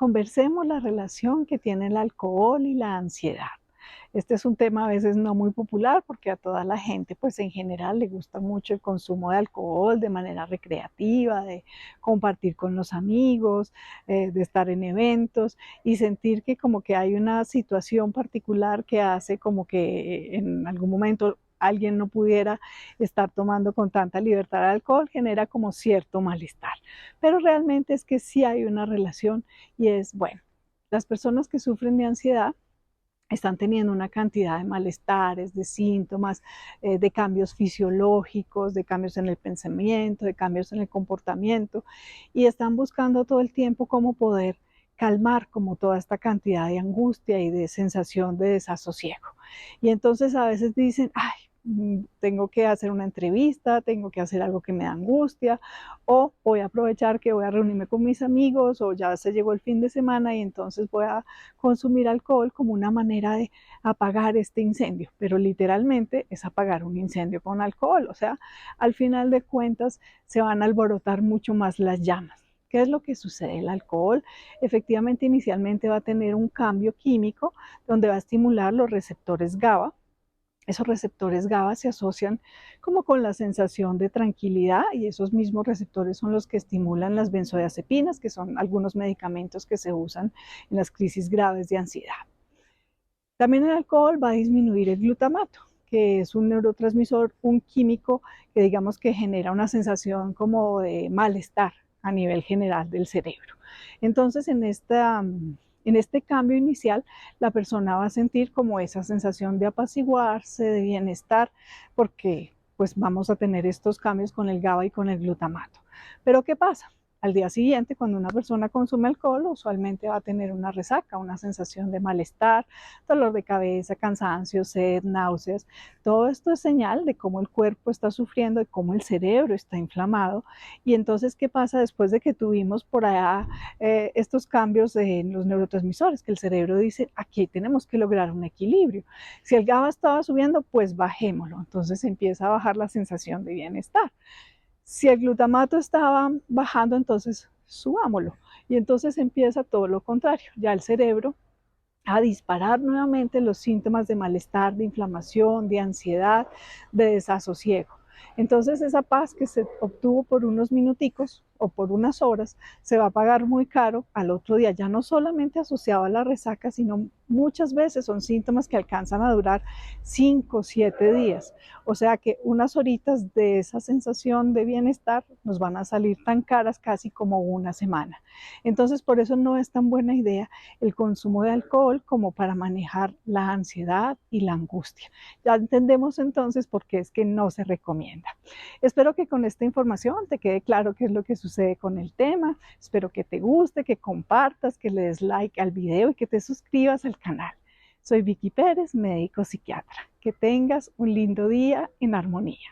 conversemos la relación que tiene el alcohol y la ansiedad. Este es un tema a veces no muy popular porque a toda la gente, pues en general, le gusta mucho el consumo de alcohol de manera recreativa, de compartir con los amigos, de estar en eventos y sentir que como que hay una situación particular que hace como que en algún momento alguien no pudiera estar tomando con tanta libertad alcohol, genera como cierto malestar. Pero realmente es que sí hay una relación y es, bueno, las personas que sufren de ansiedad están teniendo una cantidad de malestares, de síntomas, de cambios fisiológicos, de cambios en el pensamiento, de cambios en el comportamiento, y están buscando todo el tiempo cómo poder calmar como toda esta cantidad de angustia y de sensación de desasosiego. Y entonces a veces dicen, ay, tengo que hacer una entrevista, tengo que hacer algo que me da angustia, o voy a aprovechar que voy a reunirme con mis amigos, o ya se llegó el fin de semana y entonces voy a consumir alcohol como una manera de apagar este incendio, pero literalmente es apagar un incendio con alcohol, o sea, al final de cuentas se van a alborotar mucho más las llamas. ¿Qué es lo que sucede? El alcohol efectivamente inicialmente va a tener un cambio químico donde va a estimular los receptores GABA. Esos receptores GABA se asocian como con la sensación de tranquilidad y esos mismos receptores son los que estimulan las benzodiazepinas, que son algunos medicamentos que se usan en las crisis graves de ansiedad. También el alcohol va a disminuir el glutamato, que es un neurotransmisor, un químico que digamos que genera una sensación como de malestar a nivel general del cerebro. Entonces, en este cambio inicial, la persona va a sentir como esa sensación de apaciguarse, de bienestar, porque pues vamos a tener estos cambios con el GABA y con el glutamato. Pero ¿qué pasa? Al día siguiente, cuando una persona consume alcohol, usualmente va a tener una resaca, una sensación de malestar, dolor de cabeza, cansancio, sed, náuseas. Todo esto es señal de cómo el cuerpo está sufriendo, de cómo el cerebro está inflamado. Y entonces, ¿qué pasa después de que tuvimos por allá estos cambios en los neurotransmisores? Que el cerebro dice, aquí tenemos que lograr un equilibrio. Si el GABA estaba subiendo, pues bajémoslo. Entonces empieza a bajar la sensación de bienestar. Si el glutamato estaba bajando, entonces subámoslo. Y entonces empieza todo lo contrario. Ya el cerebro a disparar nuevamente los síntomas de malestar, de inflamación, de ansiedad, de desasosiego. Entonces esa paz que se obtuvo por unos minuticos o por unas horas se va a pagar muy caro al otro día, ya no solamente asociado a la resaca, sino muchas veces son síntomas que alcanzan a durar 5 o 7 días. O sea que unas horitas de esa sensación de bienestar nos van a salir tan caras casi como una semana. Entonces por eso no es tan buena idea el consumo de alcohol como para manejar la ansiedad y la angustia. Ya entendemos entonces por qué es que no se recomienda. Espero que con esta información te quede claro qué es lo que sucede con el tema. Espero que te guste, que compartas, que le des like al video y que te suscribas al canal. Soy Vicky Pérez, médico psiquiatra. Que tengas un lindo día en armonía.